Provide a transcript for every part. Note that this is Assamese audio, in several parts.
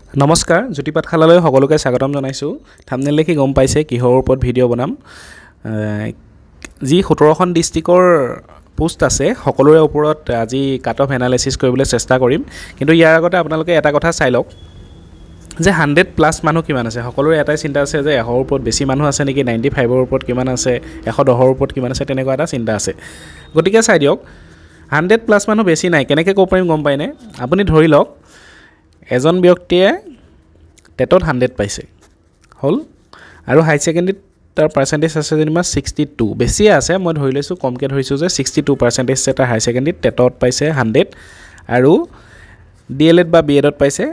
নমস্কাৰ জ্যোতি পাঠশালালৈ সকলোকে স্বাগতম জনাইছোঁ থাম্বনেল দেখি গম পাইছে কিহৰ ওপৰত ভিডিঅ' বনাম যি 17খন ডিষ্ট্ৰিক্টৰ পোষ্ট আছে সকলোৰে ওপৰত আজি কাট অফ এনালাইসিস কৰিবলৈ চেষ্টা কৰিম কিন্তু ইয়াৰ আগতে আপোনালোকে এটা কথা চাই লওক যে 100 প্লাস মানুহ কিমান আছে সকলোৰে এটাই চিন্তা আছে যে 100ৰ ওপৰত বেছি মানুহ আছে নেকি 95ৰ ওপৰত কিমান আছে 110ৰ ওপৰত কিমান আছে তেনেকুৱা এটা চিন্তা আছে গতিকে চাই দিয়ক 100 প্লাস মানুহ বেছি নাই কেনেকৈ ক'ব পাৰিম গম পাইনে আপুনি ধৰি লওক এজন ব্যক্তিয়ে টেটত 100 পাইছে হল আৰু হাই সেকেন্ডাৰীত তাৰ পাৰ্সেন্টেজ আছে যেনিবা 62 বেছি আছে মই ধৰি লৈছো কমকে ধৰিছো যে 62% আছে তাৰ হাই সেকেন্ডাৰীত টেটত পাইছে 100 আৰু ডিএলএড বা বিএডত পাইছে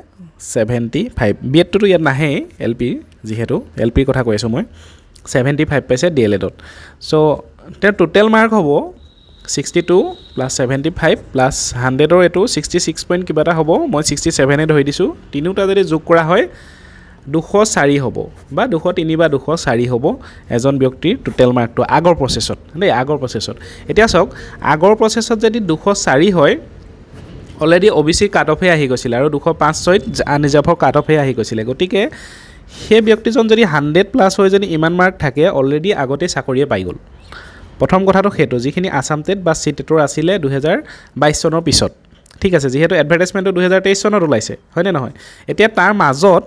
75 বিএডটো ইয়াত নাহে এলপি যেহেতু এলপিৰ কথা কৈ আছো মই 75 পাইছে ডিএলএডত সো তাৰ টোটাল মাৰ্ক হ'ব 62 plus 75 plus 100 এটো 66 পইণ্ট কিবা এটা হ'ব মই 67 এ ধৰি দিছো তিনিটা যদি যোগ কৰা হয় 204 হ'ব বা 203 বা 204 হ'ব এজন ব্যক্তিৰ টোটাল মাৰ্কটো আগৰ প্ৰসেছত দেই আগৰ প্ৰসেছত এতিয়া চাওক আগৰ প্ৰসেছত যদি 204 হয় অলৰেডি ওবিসি কাট অফে আহি গৈছিল আৰু 205 আনৰিজাৰ্ভৰ কাট অফে আহি গৈছিল গতিকে সেই ব্যক্তিজন যদি 100 প্লাস হৈ যদি ইমান মাৰ্ক থাকে অলৰেডি আগতে চাকৰিয়ে পাই গ'ল প্ৰথম কথাটো হেতু যিখিনি আসাম টেট বা সিটেটৰ আছিল 2022 চনৰ পিছত ঠিক আছে যেহেতু এডভাৰটাইজমেন্টটো 2023 চনত ওলাইছে হয়নে নহয় এতিয়া তাৰ মাজত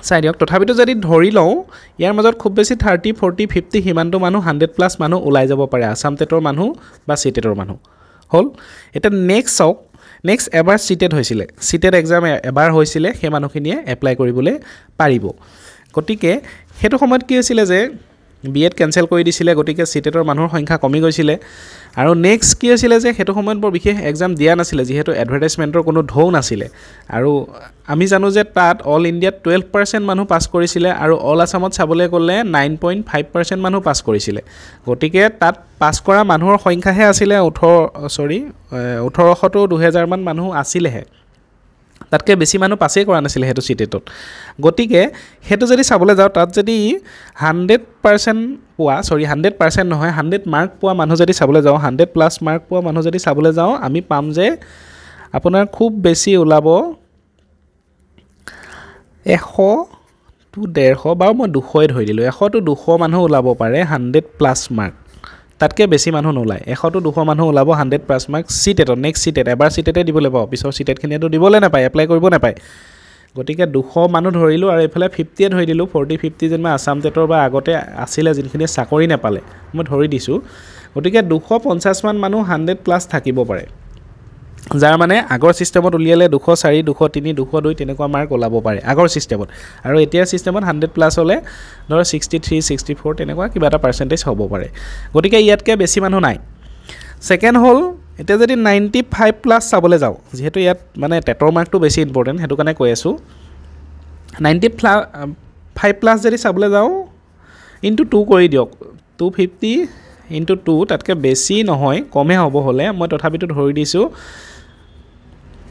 চাই দিয়ক তথাপিতো যদি ধৰি লওঁ ইয়াৰ মাজত খুব বেছি 30 40 50 হিমানটো মানুহ 100 প্লাস মানুহ ওলাই যাব পাৰে আসাম টেটৰ মানুহ বা সিটেটৰ মানুহ হল এটা নেক্সট চাওক নেক্সট এবাৰ সিটেট হৈছিল সিটেট এক্সাম এবাৰ হৈছিল সেই মানুহখিনিয়ে এপ্লাই কৰিবলৈ পাৰিব গতিকে হেতু সময়ত কি হৈছিল যে বিএড কেনসেল কৰি দিছিলে গতিকে সিটেটৰ মানুহৰ সংখ্যা কমি গৈছিল আৰু নেক্সট কি হৈছিল যে হেতু সময়ত বৰ বিশেষ এক্সাম দিয়া নাছিল যেহেতু এডভাৰটাইজমেন্টৰ কোনো ঢৌ নাছিল আৰু আমি জানো যে তাত অল ইন্ডিয়াত 12% মানুহ পাস কৰিছিল আৰু অল আসামত চাবলৈ গ'লে 9.5% মানুহ পাস কৰিছিল গতিকে তাত পাস কৰা মানুহৰ সংখ্যাহে আছিল 1800 to 2000 মান মানুহ আছিলহে তাতকে বেছি মানুহ পাসেই কৰা নাছিল হেতু সিটেটত গতিকে হেতু যদি চাবলৈ যাও তাত যদি 100% পোৱা 100% নহয় 100 মাৰ্ক পোৱা মানুহ যদি চাবলৈ যাও 100 প্লাস মাৰ্ক পোৱা মানুহ যদি চাবলৈ যাও আমি পাম যে আপোনাৰ খুব বেছি ওলাব 100 to 150 বা মই 200 ধৰি দিলো 100 to 200 মানুহ ওলাব পাৰে 100 প্লাস মাৰ্ক তাতকে বেছি মানুহ নোলায় 100 to 200 মানুহ ওলাব 100 প্লাস মাৰ্ক সিটেটত নেক্সট সিটেট এবাৰ সিটেটে দিবলৈ পাব পিছৰ সিটেট খিনিটো দিবলৈ নাপায় এপ্লাই কৰিব নাপায় গতিকে 200 মানুহ ধৰিলো আৰু এফালে 50 এ ধৰি দিলো 40 50 যেন আসাম টেটৰ বা আগতে আছিল যিনখিনি চাকৰি নাপালে মই ধৰি দিছো গতিকে 250 মান মানুহ 100 প্লাস থাকিব পাৰে যাৰ মানে আগৰ সিস্টেমত উলিয়ালে 204 203 202 তেনেকুৱা মাৰ্ক ওলাব পাৰে আগৰ সিস্টেমত আৰু এতিয়া সিস্টেমত 100 প্লাস হলে ধৰ 63 64 তেনেকুৱা কিবা এটা পাৰ্সেন্টেজ হ'ব পাৰে গতিকে ইয়াতকে বেছি মানুহ নাই সেকেন্ড হল এটা যদি 95 প্লাস চাবলৈ যাও যেহেতু ইয়াত মানে টেটৰ মাৰ্কটো বেছি ইম্পৰ্টেন্ট হেতু কাৰণে কৈ আছো 95 প্লাস যদি চাবলৈ যাও ইনটু 2 কৰি দিয়ক 250 ইনটু 2 তাতকে বেছি নহয় কমে হ'ব হলে মই তথাপিতো ধৰি দিছো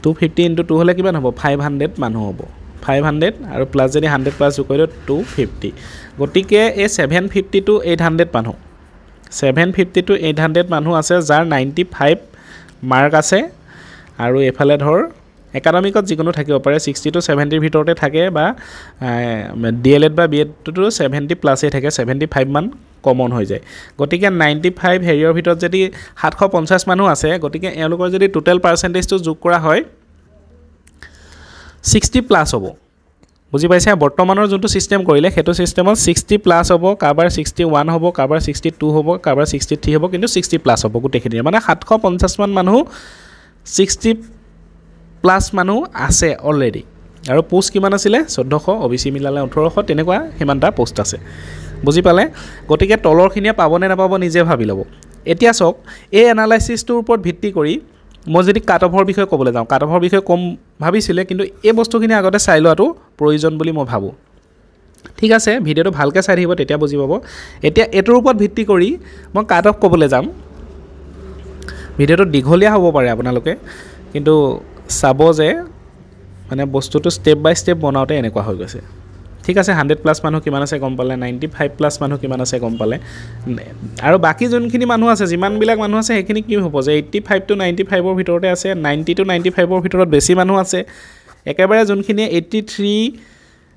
250 into 2 হলে কিমান হ'ব 500 মানুহ হ'ব 500 আৰু প্লাস যদি 100 প্লাস যোগ কৰিলে 250 গতিকে এই 750 to 800 মানুহ 750 to 800 মানুহ আছে যাৰ 95 মাৰ্ক আছে আৰু এফালে ধৰ একাডেমিকত যিকোনো থাকিব পাৰে 60 to 70 ভিতৰতে থাকে বা ডিএলএড বা বিএড তো 70 প্লাসে থাকে 75 মান কমন হৈ যায় গতিকে 95 হেৰিয়ৰ ভিতৰত যদি 750 মানুহ আছে গতিকে এওঁলোকৰ যদি টোটাল পাৰ্সেন্টেজটো যোগ কৰা হয় 60 প্লাস হ'ব বুজি পাইছে বৰ্তমানৰ যোনটো সিস্টেম কৰিলে হেতু সিস্টেমত 60 প্লাস হ'ব কাবাৰ 61 হ'ব কাবাৰ 62 হ'ব কাবাৰ 63 হ'ব কিন্তু 60 প্লাস হ'ব গুটেখিনি মানে 750 মান মানুহ 60 প্লাস মানুহ আছে অলৰেডি আৰু পোষ্ট কিমান আছিল 1400 ওবিসি মিলালে 1800 তেনেকুৱা হিমানটা পোষ্ট আছে বুজি পালে গতিকে তলৰখিনিয়ে পাবনে নাপাব নিজে ভাবি ল'ব এতিয়া চাওক এই এনালাইসিসটোৰ ওপৰত ভিত্তি কৰি মই যদি কাট অফৰ বিষয়ে ক'বলৈ যাওঁ কাট অফৰ বিষয়ে কম ভাবিছিলে কিন্তু এই বস্তুখিনি আগতে চাই লোৱাটো প্ৰয়োজন বুলি মই ভাবো ঠিক আছে ভিডিওটো ভালকে চাই থাকিব তেতিয়া বুজি পাব এতিয়া এটোৰ ওপৰত ভিত্তি কৰি মই কাট অফ ক'বলৈ যাম ভিডিওটো দীঘলীয়া হ'ব পাৰে আপোনালোকে কিন্তু চাব যে মানে বস্তুটো স্টেপ বাই স্টেপ বনাওতে এনেকুৱা হৈ গৈছে ঠিক আছে 100 প্লাস মানুহ কিমান আছে গম পালে 95 প্লাস মানুহ কিমান আছে গম পালে আৰু বাকি যোনখিনি মানুহ আছে যিমান বিলাক মানুহ আছে সেইখিনি কি হ'ব যে 85 to 95 ৰ ভিতৰতে আছে 90 to 95 ৰ ভিতৰত বেছি মানুহ আছে একেবাৰে যোনখিনিয়ে 83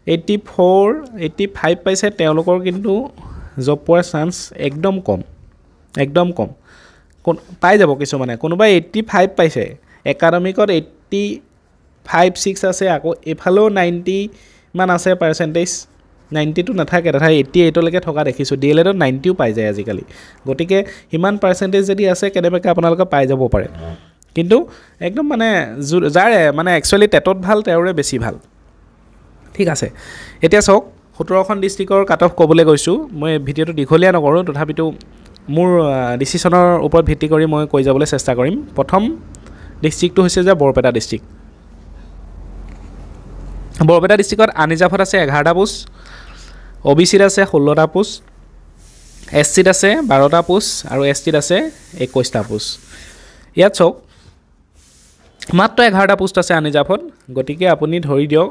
84 85 পাইছে তেওঁলোকৰ কিন্তু জব পোৱাৰ চান্স একদম কম পাই যাব কিছুমানে কোনোবাই 85 পাইছে একাডেমিকত 85 6 আছে আকৌ এফালেও 90 মান আছে পাৰ্চেণ্টেজ 90 টো নাথাকে তথাপি 88 লৈকে থকা দেখিছোঁ ডিএলএডত 90ও পাই যায় আজিকালি গতিকে ইমান পাৰ্চেণ্টেজ যদি আছে কেনেবাকৈ আপোনালোকে পাই যাব পাৰে কিন্তু একদম মানে যাৰে মানে একচুৱেলি টেটত ভাল তেওঁৰে বেছি ভাল ঠিক আছে এতিয়া চাওক 17খন ডিষ্ট্ৰিক্টৰ কাট অফ ক'বলৈ গৈছোঁ মই ভিডিঅ'টো দীঘলীয়া নকৰোঁ তথাপিতো মোৰ ডিচিশ্যনৰ ওপৰত ভিত্তি কৰি মই কৈ যাবলৈ চেষ্টা কৰিম প্ৰথম ডিষ্ট্ৰিক্টটো হৈছে যে বৰপেটা ডিষ্ট্ৰিক্ট বৰপেটা ডিষ্ট্ৰিক্টত আনিজাফত আছে 11টা পোষ্ট OBCত আছে 16টা পোষ্ট SCত আছে 12টা পোষ্ট আৰু STত আছে 21টা পোষ্ট ইয়াত চাওক মাত্ৰ 11টা পোষ্ট আছে আনিজাফত গতিকে আপুনি ধৰি দিয়ক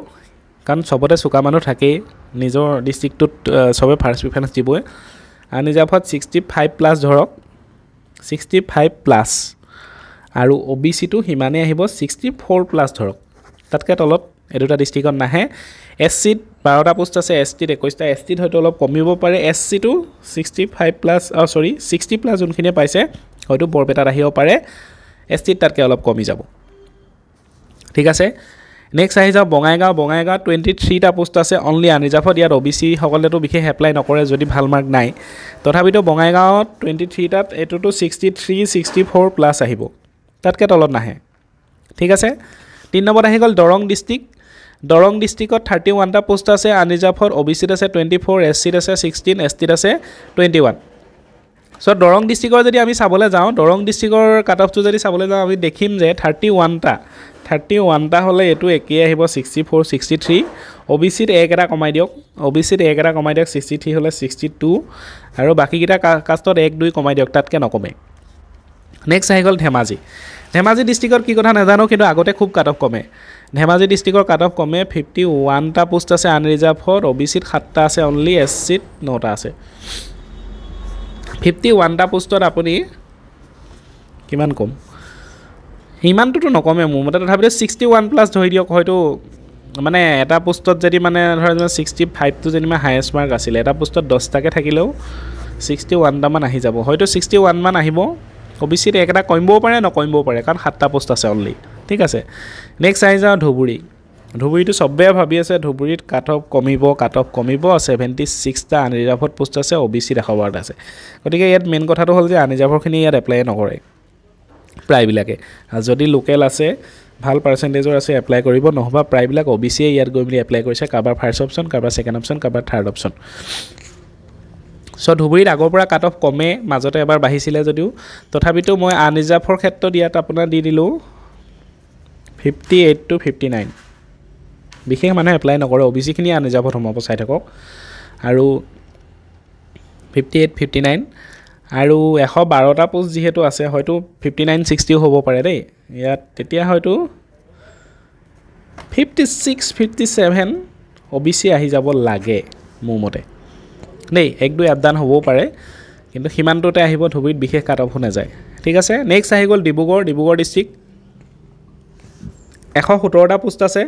কাৰণ সবতে চোকা মানুহ থাকেই নিজৰ ডিষ্ট্ৰিক্টটোত সবে ফাৰ্ষ্ট প্ৰিফাৰেন্স দিবই আনিজাফত 65 প্লাছ ধৰক 65 প্লাছ আৰু OBCটো সিমানে আহিব 64 প্লাছ ধৰক তাতকৈ তলত এই দুটা ডিষ্ট্ৰিক্টত নাহে SCত 12টা পোষ্ট আছে STত 21টা STত হয়তো অলপ কমিব পাৰে SCটো 65 প্লাছ 60 প্লাছ যোনখিনিয়ে পাইছে হয়তো বৰপেটাত আহিব পাৰে STত তাতকৈ অলপ কমি যাব ঠিক আছে নেক্সট আহি যাওঁ বঙাইগাঁও 23টা পোষ্ট আছে অনলি আনিজাফত ইয়াত OBC সকলেতো বিশেষ এপ্লাই নকৰে যদি ভাল মাৰ্ক নাই তথাপিতো বঙাইগাঁৱত 23টাত এইটোতো 63 64 প্লাছ আহিব তাতকৈ তলত নাহে ঠিক আছে 3 নম্বৰত আহি গ'ল দৰং ডিষ্ট্ৰিক্টত 31টা পোষ্ট আছে আনিজাফত OBCত আছে 24 SCত আছে 16 STত আছে 21 সো দৰং ডিষ্ট্ৰিক্টৰ যদি আমি চাবলৈ যাওঁ দৰং ডিষ্ট্ৰিক্টৰ কাট অফটো যদি চাবলৈ যাওঁ আমি দেখিম যে 31টা হ'লে এইটো একেই আহিব 64 63 OBCত এক এটা কমাই দিয়ক 63 হ'লে 62 আৰু বাকীকেইটা কাষ্টত 1 2 কমাই দিয়ক তাতকৈ নকমে নেক্সট আহি গ'ল ধেমাজি ডিষ্ট্ৰিক্টৰ কি কথা নাজানো কিন্তু আগতে খুব কাট অফ কমে ধেমাজি ডিষ্ট্ৰিক্টৰ কাট অফ কমে 51টা পোষ্ট আছে আনৰিজাৰ্ভত OBCত 7টা আছে অনলি SCত 9টা আছে 51টা পোষ্টত আপুনি কিমান কম ইমানটোতো নকমে মোৰ মতে তথাপিতো 61 প্লাছ ধৰি দিয়ক হয়তো মানে এটা পোষ্টত যদি মানে ধৰা 65টো যদি মানে হাইয়েষ্ট মাৰ্ক আছিলে এটা পোষ্টত 10টাকে থাকিলেও 61টা মান আহি যাব হয়তো 61 মান আহিব OBCত একটা কমিবও পাৰে নকমিবও পাৰে কাৰণ 7টা পোষ্ট আছে অনলি ঠিক আছে নেক্সট আহি যাওঁ ধুবুৰীটো সবে ভাবি আছে ধুবুৰীত কাট অফ কমিব 76টা আনৰিজাৰ্ভত পোষ্ট আছে OBCত 112টা আছে গতিকে ইয়াত মেইন কথাটো হ'ল যে আনৰিজাৰ্ভৰখিনি ইয়াত এপ্লাই নকৰে প্ৰায়বিলাকে যদি লোকেল আছে ভাল পাৰ্চেণ্টেজৰ আছে এপ্লাই কৰিব নহবা প্ৰায়বিলাক OBCয়ে ইয়াত গৈ মেলি এপ্লাই কৰিছে কাৰোবাৰ ফাৰ্ষ্ট অপশ্যন কাৰোবাৰ ছেকেণ্ড অপশ্যন কাৰোবাৰ থাৰ্ড অপশ্যন সো ধুবুৰীত আগৰ পৰা কাট অফ কমে মাজতে এবাৰ বাঢ়িছিলে যদিও তথাপিতো মই আনৰিজাৰ্ভৰ ক্ষেত্ৰত ইয়াত আপোনাৰ দি দিলোঁ 58 to 59 বিশেষ মানুহে এপ্লাই নকৰে OBCখিনি আনৰিজাৰ্ভত সোমাব চাই থাকক আৰু 58 59 আৰু 112টা পোষ্ট যিহেতু আছে হয়তো 59 60 হ'ব পাৰে দেই ইয়াত তেতিয়া হয়তো 56 57 OBC আহি যাব লাগে মোৰ মতে দেই 1-2 আপডাউন হ'বও পাৰে কিন্তু সিমানটোতে আহিব ধুবুৰীত বিশেষ কাট অফ নাযায় ঠিক আছে নেক্সট আহি গ'ল ডিব্ৰুগড় ডিষ্ট্ৰিক্ট 117টা পোষ্ট আছে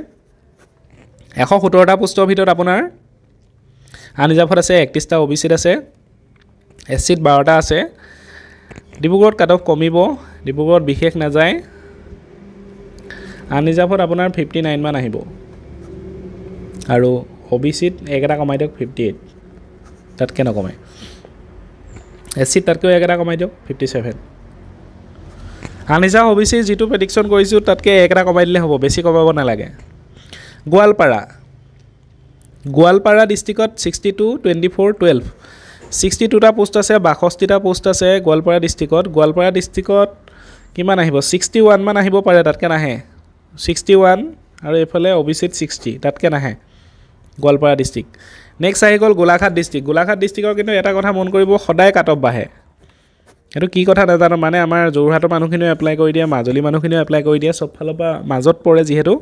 117টা পোষ্টৰ ভিতৰত আপোনাৰ আনৰিজাৰ্ভত আছে 31টা OBCত আছে SCত 12টা আছে ডিব্ৰুগড়ত কাট অফ কমিব ডিব্ৰুগড়ত বিশেষ নাযায় আনৰিজাৰ্ভত আপোনাৰ 59 মান আহিব আৰু OBCত এক এটা কমাই দিয়ক 58 তাতকৈ নকমে SCত তাতকৈ এক এটা কমাই দিয়ক 57 আনৰিজাৰ্ভ OBC যিটো প্ৰেডিকশ্যন কৰিছোঁ তাতকৈ এক এটা কমাই দিলে হ'ব বেছি কমাব নালাগে গোৱালপাৰা ডিষ্ট্ৰিক্টত 62 24 12 62টা পোষ্ট আছে 62টা পোষ্ট আছে গোৱালপাৰা ডিষ্ট্ৰিক্টত কিমান আহিব 61 মান আহিব পাৰে তাতকৈ নাহে 61 আৰু এইফালে OBCত 60 তাতকৈ নাহে গোৱালপাৰা ডিষ্ট্ৰিক্ট নেক্সট আহি গ'ল গোলাঘাট ডিষ্ট্ৰিক্টৰ কিন্তু এটা কথা মন কৰিব সদায় কাট অফ বাঢ়ে এইটো কি কথা নাজানো মানে আমাৰ যোৰহাটৰ মানুহখিনিও এপ্লাই কৰি দিয়ে মাজুলী মানুহখিনিও এপ্লাই কৰি দিয়ে চব ফালৰ পৰা মাজত পৰে যিহেতু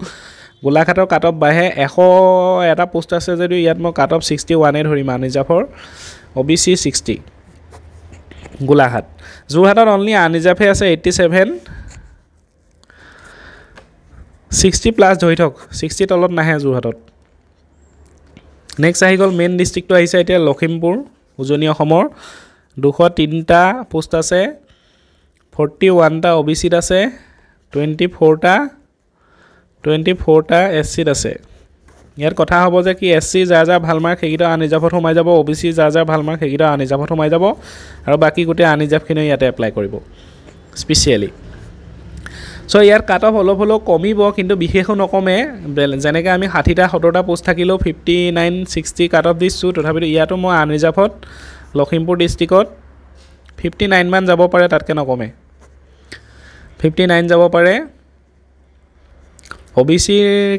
গোলাঘাটৰ কাট অফ বাঢ়ে 100 এটা পোষ্ট আছে যদিও ইয়াত মই কাট অফ 61 ধৰিম আনৰিজাৰ্ভৰ OBC 60 যোৰহাটত অনলি আনৰিজাৰ্ভে আছে 87 60 প্লাছ ধৰি থওক 60 তলত নাহে যোৰহাটত নেক্সট আহি গ'ল মেইন ডিষ্ট্ৰিক্টটো আহিছে এতিয়া লখিমপুৰ উজনি অসমৰ 203টা পোষ্ট আছে 41টা OBCত আছে 24টা SCত আছে ইয়াৰ কথা হ'ব যে কি SC যাৰ যাৰ ভাল মাৰ্ক সেইকেইটা আনৰিজাৰ্ভত সোমাই যাব OBC যাৰ যাৰ ভাল মাৰ্ক সেইকেইটা আনৰিজাৰ্ভত সোমাই যাব আৰু বাকী গোটেই আনৰিজাৰ্ভখিনি ইয়াতে এপ্লাই কৰিব স্পেচিয়েলি সো ইয়াৰ কাট অফ অলপ হলেও কমিব কিন্তু বিশেষও নকমে যেনেকৈ আমি 60টা 70টা পোষ্ট থাকিলেও 59 60 কাট অফ দিছোঁ তথাপিতো ইয়াতো মই আনৰিজাৰ্ভত লখিমপুৰ ডিষ্ট্ৰিক্টত 59 মান যাব পাৰে তাতকৈ নকমে 59 যাব পাৰে OBC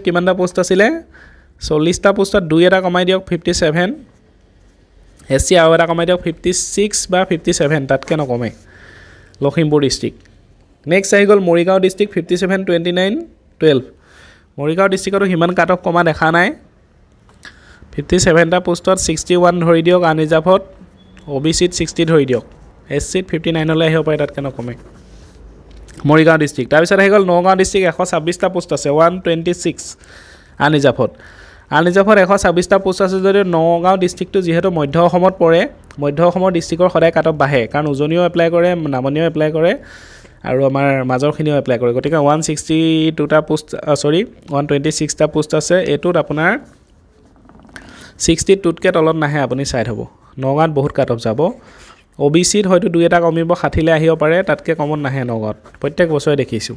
কিমানটা পোষ্ট আছিলে 40টা পোষ্টত 2 এটা কমাই দিয়ক 57 SC আৰু এটা কমাই দিয়ক 56 বা 57 তাতকৈ নকমে লখিমপুৰ ডিষ্ট্ৰিক্ট নেক্সট আহি গ'ল মৰিগাঁও ডিষ্ট্ৰিক্ট 57 29 12 মৰিগাঁও ডিষ্ট্ৰিক্টতো সিমান কাট অফ কমা দেখা নাই 57টা পোষ্টত 61 ধৰি দিয়ক আনৰিজাৰ্ভত OBCত 60 ধৰি দিয়ক SCত 59 লৈ আহিব পাৰে তাতকৈ নকমে মৰিগাঁও ডিষ্ট্ৰিক্ট তাৰপিছত আহি গ'ল নগাঁও ডিষ্ট্ৰিক্ট 126টা পোষ্ট আছে 126 আনৰিজাৰ্ভত 126টা পোষ্ট আছে যদিও নগাঁও ডিষ্ট্ৰিক্টটো যিহেতু মধ্য অসমত পৰে মধ্য অসমৰ ডিষ্ট্ৰিক্টৰ সদায় কাট অফ বাঢ়ে কাৰণ উজনিও এপ্লাই কৰে নামনিও এপ্লাই কৰে আৰু আমাৰ মাজৰখিনিও এপ্লাই কৰে গতিকে 162টা পোষ্ট 126টা পোষ্ট আছে এইটোত আপোনাৰ 62তকৈ তলত নাহে আপুনি চাই থ'ব নগাঁৱত বহুত কাট অফ যাব OBCত হয়তো 2 এটা কমিব 60লৈ আহিব পাৰে তাতকৈ কমত নাহে নগাঁৱত প্ৰত্যেক বছৰে দেখিছোঁ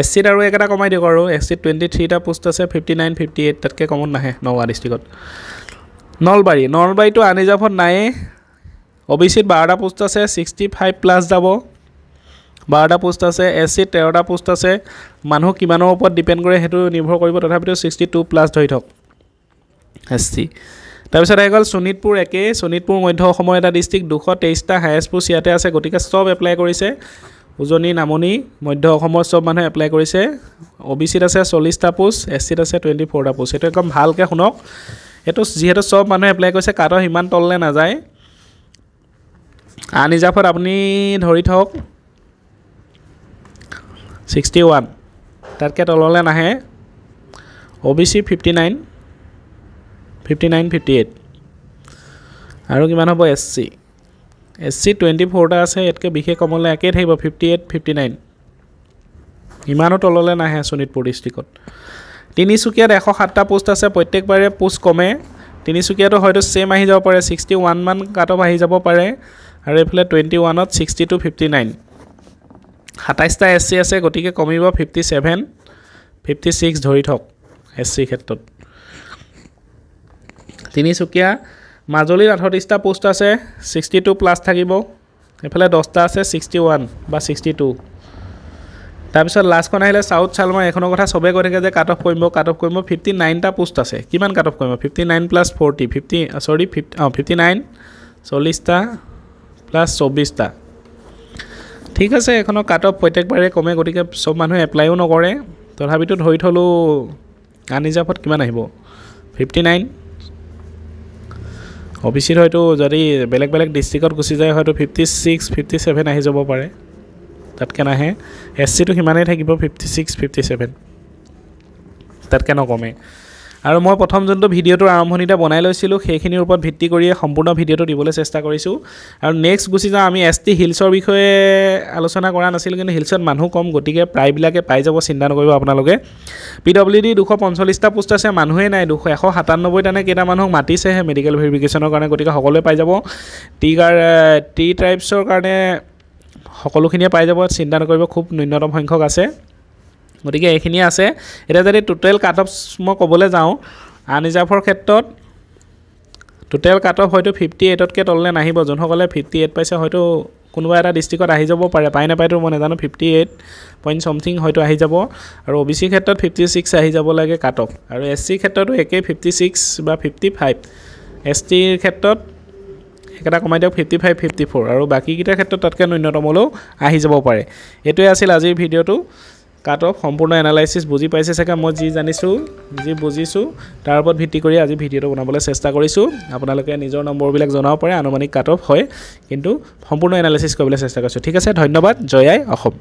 SCত আৰু একটা কমাই দিয়ক আৰু SCত 23টা পোষ্ট আছে 59 58 তাতকৈ কমত নাহে নগাঁও ডিষ্ট্ৰিক্টত নলবাৰীটো আনৰিজাৰ্ভত নায়ে OBCত 12টা পোষ্ট আছে 65 প্লাছ যাব 12টা পোষ্ট আছে SCত 13টা পোষ্ট আছে মানুহ কিমানৰ ওপৰত ডিপেণ্ড কৰে সেইটো নিৰ্ভৰ কৰিব তথাপিতো 62 প্লাছ ধৰি থওক SC তাৰপিছত আহি গ'ল শোণিতপুৰ শোণিতপুৰ মধ্য অসমৰ এটা ডিষ্ট্ৰিক্ট 223টা হায়েষ্ট পোষ্ট ইয়াতে আছে গতিকে চব এপ্লাই কৰিছে উজনি নামনি মধ্য অসমৰ চব মানুহে এপ্লাই কৰিছে OBCত আছে 40টা পোষ্ট SCত আছে 24টা পোষ্ট সেইটো একদম ভালকৈ শুনক এইটো যিহেতু চব মানুহে এপ্লাই কৰিছে কাট অফ ইমান তললৈ নাযায় আনৰিজাৰ্ভত আপুনি ধৰি থওক 61 তাতকৈ তললৈ নাহে OBC 59 58 আৰু কিমান হ'ব SC 24টা আছে ইয়াতকৈ বিশেষ কমলৈ একেই থাকিব 58 59 ইমানো তললৈ নাহে শোণিতপুৰ ডিষ্ট্ৰিক্টত তিনিচুকীয়াত 107টা পোষ্ট আছে প্ৰত্যেকবাৰে পোষ্ট কমে তিনিচুকীয়াতো হয়তো ছেম আহি যাব পাৰে 61 মান কাট অফ আহি যাব পাৰে আৰু এইফালে 21ত 60 to 59 27টা SC আছে গতিকে কমিব 57 56 ধৰি থওক SC ক্ষেত্ৰত তিনিচুকীয়া মাজুলীত 38টা পোষ্ট আছে 62 প্লাছ থাকিব এফালে 10টা আছে 61 বা 62 তাৰপিছত লাষ্টখন আহিলে সাউথ চালমাৰ এখনৰ কথা সবে কৈ থাকে যে কাট অফ কমিব 59টা পোষ্ট আছে কিমান কাট অফ কমিব 59 প্লাছ 40 59 40টা প্লাছ 24টা ঠিক আছে এখনৰ কাট অফ প্ৰত্যেকবাৰে কমে গতিকে সব মানুহে এপ্লাইও নকৰে তথাপিতো ধৰি থলো আনৰিজাৰ্ভত কিমান আহিব 59 OBCত হয়তো যদি বেলেগ ডিষ্ট্ৰিক্টত গুচি যায় হয়তো 56 57 আহি যাব পাৰে তাতকৈ নাহে SCটো সিমানেই থাকিব 56 57 তাতকৈ নকমে আৰু মই প্ৰথম যোনটো ভিডিঅ'টোৰ আৰম্ভণিতে বনাই লৈছিলোঁ সেইখিনিৰ ওপৰত ভিত্তি কৰিয়ে সম্পূৰ্ণ ভিডিঅ'টো দিবলৈ চেষ্টা কৰিছোঁ আৰু নেক্সট গুচি যাওঁ আমি ST হিলছৰ বিষয়ে আলোচনা কৰা নাছিলোঁ কিন্তু হিলছত মানুহ কম গতিকে প্ৰায়বিলাকে পাই যাব চিন্তা নকৰিব আপোনালোকে PWD 245টা পোষ্ট আছে মানুহেই নাই 197টা নে কেইটা মানুহক মাতিছেহে মেডিকেল ভেৰিফিকেশ্যনৰ কাৰণে গতিকে সকলোৱে পাই যাব টি ট্ৰাইবছৰ কাৰণে সকলোখিনিয়ে পাই যাব চিন্তা নকৰিব খুব ন্যূনতম সংখ্যক আছে গতিকে এইখিনিয়ে আছে এটা যদি টোটেল কাট অফ মই ক'বলৈ যাওঁ আনৰিজাৰ্ভৰ ক্ষেত্ৰত টোটেল কাট অফ হয়তো 58তকৈ তললৈ নাহিব যোনসকলে 58 পাইছে হয়তো কোনোবা এটা ডিষ্ট্ৰিক্টত আহি যাব পাৰে পাই নাপায়তো মই নাজানো 58 পইণ্ট সামথিং হয়তো আহি যাব আৰু OBC ক্ষেত্ৰত 56 আহি যাব লাগে কাট অফ আৰু SC ক্ষেত্ৰতো একেই 56 বা 55 STৰ ক্ষেত্ৰত এটা কমাই দিয়ক 55 54 আৰু বাকীকেইটাৰ ক্ষেত্ৰত তাতকৈ ন্যূনতম হ'লেও আহি যাব পাৰে এইটোৱে আছিল আজিৰ ভিডিঅ'টো কাট অফ সম্পূৰ্ণ এনালাইচিছ বুজি পাইছে চাগে মই যি জানিছোঁ যি বুজিছোঁ তাৰ ওপৰত ভিত্তি কৰি আজি ভিডিঅ'টো বনাবলৈ চেষ্টা কৰিছোঁ আপোনালোকে নিজৰ নম্বৰবিলাক জনাব পাৰে আনুমানিক কাট অফ হয় কিন্তু সম্পূৰ্ণ এনালাইচিছ কৰিবলৈ চেষ্টা কৰিছোঁ ঠিক আছে ধন্যবাদ জয় আই অসম